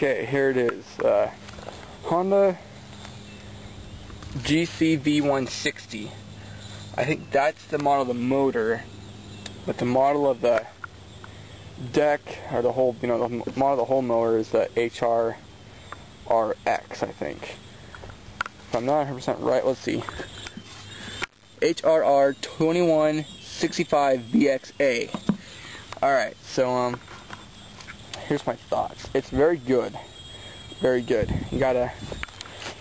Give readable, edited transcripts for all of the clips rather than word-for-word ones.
Okay, here it is. Honda GCV160. I think that's the model of the motor, but the model of the deck, or the whole, the model of the whole mower is the HRRX, I think. If I'm not 100% right, let's see. HRR2165VXA. Alright, so, here's my thoughts. It's very good. Very good. You got a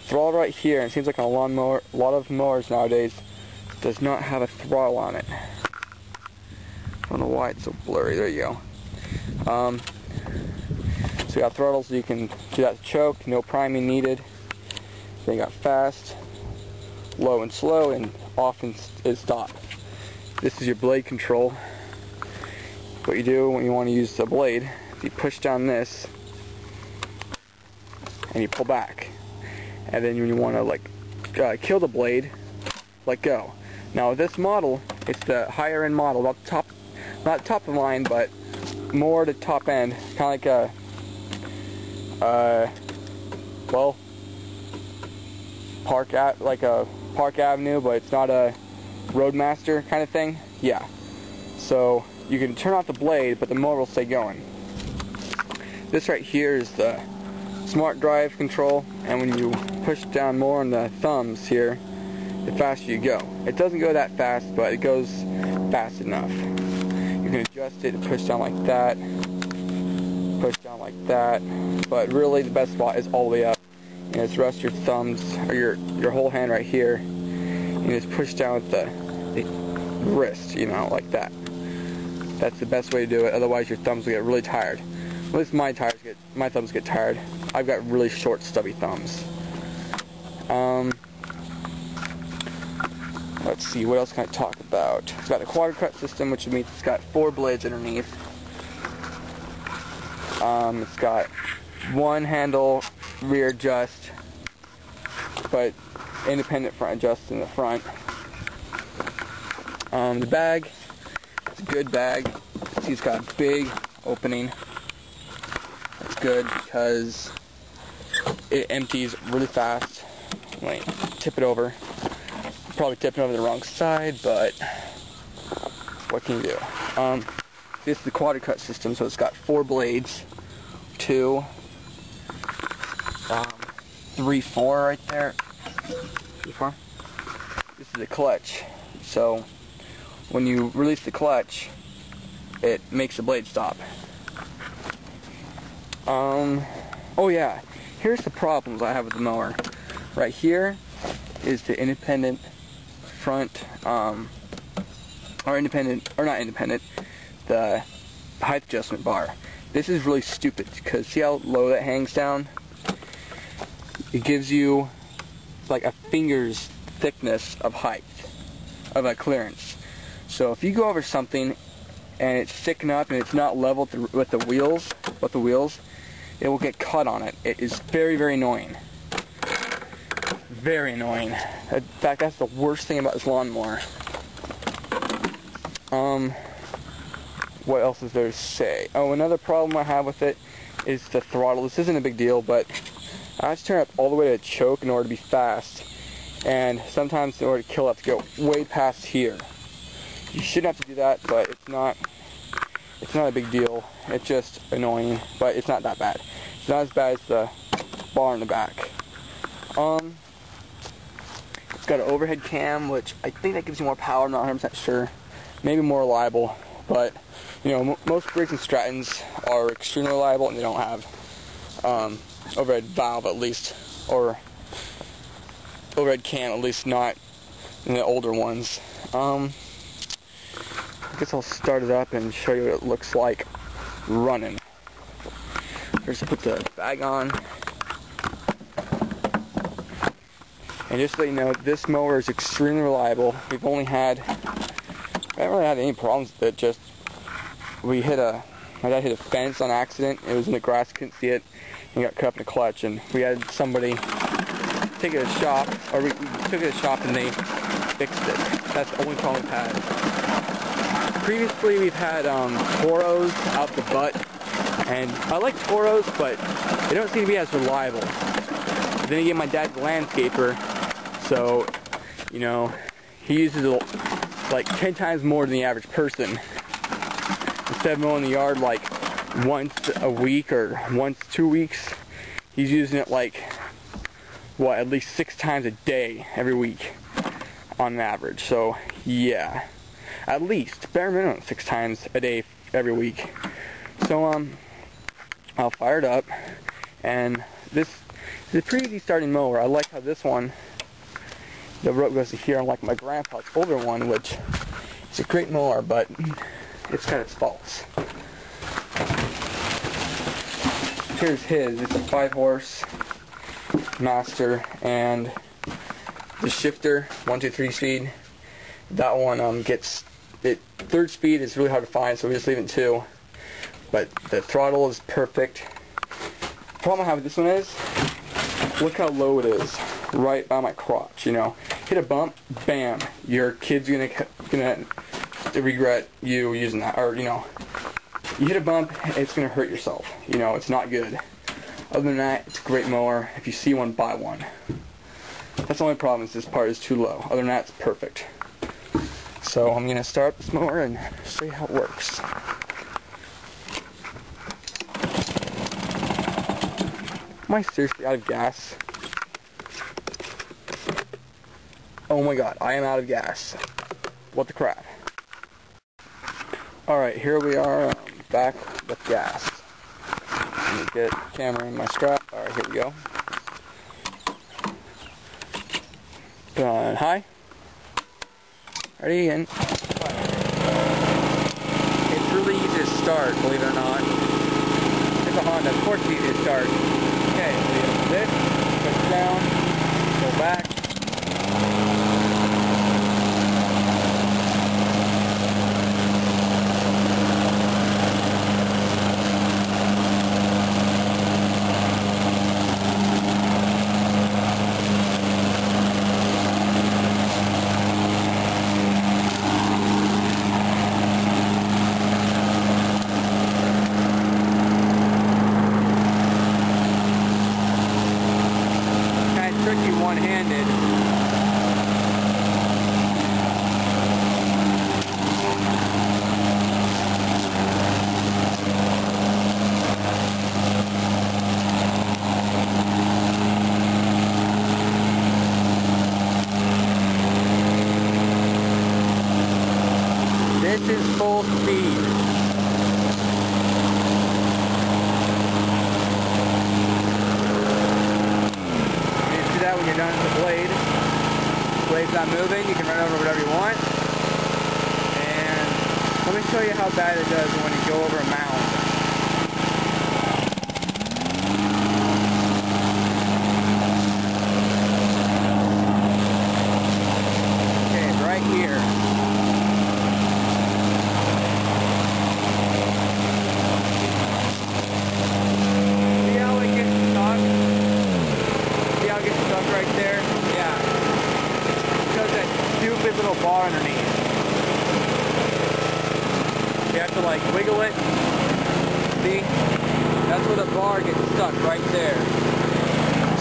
throttle right here, and it seems like a lawnmower, a lot of mowers nowadays does not have a throttle on it. I don't know why it's so blurry. There you go. So you got throttles, so you can do that to choke, no priming needed. Then you got fast, low and slow, and off and stop. This is your blade control. What you do when you want to use the blade, you push down this and you pull back, and then when you want to kill the blade, let go. Now this model, it's the higher end model, not top of line, but more the top end, kind of like a Park Avenue, but it's not a Roadmaster kind of thing. Yeah. So you can turn off the blade, but the motor will stay going. This right here is the smart drive control, and when you push down more on the thumbs here, the faster you go. It doesn't go that fast, but it goes fast enough. You can adjust it to push down like that, push down like that, but really the best spot is all the way up. And just rest your thumbs, or your whole hand right here, and just push down with the wrist, like that. That's the best way to do it, otherwise your thumbs will get really tired. At least my thumbs get tired. I've got really short, stubby thumbs. Let's see, what else can I talk about? It's got a quad cut system, which means it's got 4 blades underneath. It's got one handle rear adjust, but independent front adjust in the front. The bag, it's a good bag. See, it's got a big opening. It's good because it empties really fast. Wait, tip it over. Probably tipping over the wrong side, but what can you do? This is the quad cut system, so it's got 4 blades, 2, 3, 4 right there. 3, 4. This is the clutch. So when you release the clutch, it makes the blade stop. Oh yeah, here's the problems I have with the mower. Right here is the independent front, the height adjustment bar. This is really stupid because see how low that hangs down? It gives you like a finger's thickness of height, of a clearance. So if you go over something and it's thick enough and it's not level with the wheels, it will get cut on it. It is very, very annoying. Very annoying. In fact, that's the worst thing about this lawnmower. What else is there to say? Oh, another problem I have with it is the throttle. This isn't a big deal, but I have to turn it up all the way to choke in order to be fast. And sometimes in order to kill, I have to go way past here. You shouldn't have to do that, but it's not a big deal. It's just annoying, but it's not that bad. It's not as bad as the bar in the back. It's got an overhead cam, which I think that gives you more power. I'm not 100% sure. Maybe more reliable, but most Briggs and Strattons are extremely reliable, and they don't have overhead valve, at least, or overhead cam, at least not in the older ones. I guess I'll start it up and show you what it looks like running. First, put the bag on. And just to let you know, this mower is extremely reliable. I haven't really had any problems with it. Just, my dad hit a fence on accident. It was in the grass, couldn't see it, and got cut up in the clutch. And we had somebody take it to the shop, or we took it to the shop and they fixed it. That's the only problem we've had. Previously, we've had Toros out the butt And I like Toros, but they don't seem to be as reliable. But then again, my dad's a landscaper, so, you know, he uses like 10 times more than the average person. Instead of mowing the yard like once a week or once 2 weeks, he's using it like, what, at least 6 times a day every week on average. So yeah, at least bare minimum 6 times a day every week. So I'll fire it up, and this is a pretty easy starting mower. I like how this one, the rope goes to here, unlike my grandpa's older one, which is a great mower, but it's got its faults. Here's his. It's a 5-horse master, and the shifter, 1, 2, 3 speed. That one gets it. 3rd speed is really hard to find, so we just leave it in 2. But the throttle is perfect. The problem I have with this one is, look how low it is, right by my crotch. You know, hit a bump, bam, your kid's gonna regret you using that, or you know, you hit a bump, it's gonna hurt yourself. You know, it's not good. Other than that, it's a great mower. If you see one, buy one. That's the only problem, is this part is too low. Other than that, it's perfect. So I'm gonna start this mower and show you how it works. Am I seriously out of gas? Oh my god, I am out of gas. What the crap? Alright, here we are, back with gas. Let me get the camera in my strap. Alright, here we go. Put on high. Ready, and it's really easy to start, believe it or not. It's a Honda, of course it's easy to start. Okay, so you have this, push down, go back. One-handed. This is full speed. When you're done with the blade, blade's not moving, you can run over whatever you want. And let me show you how bad it does when you go over a mound. Okay, right here. See how it gets stuck? See how it gets stuck right there? Yeah. Because that stupid little bar underneath. You have to like wiggle it. See? That's where the bar gets stuck, right there.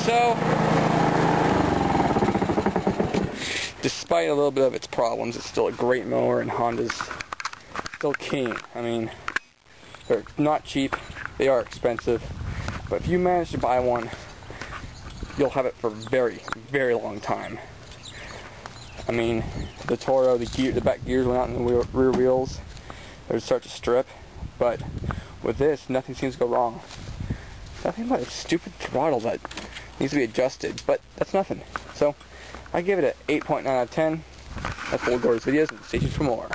So, despite a little bit of its problems, it's still a great mower, and Honda's still king. I mean, they're not cheap, they are expensive, but if you manage to buy one, you'll have it for a very, very long time. I mean, the Toro, the back gears went out in the rear wheels. They would start to strip, but with this, nothing seems to go wrong. Nothing but a stupid throttle that needs to be adjusted, but that's nothing. So, I give it an 8.9 out of 10. That's what we'll go to videos and stay tuned for more.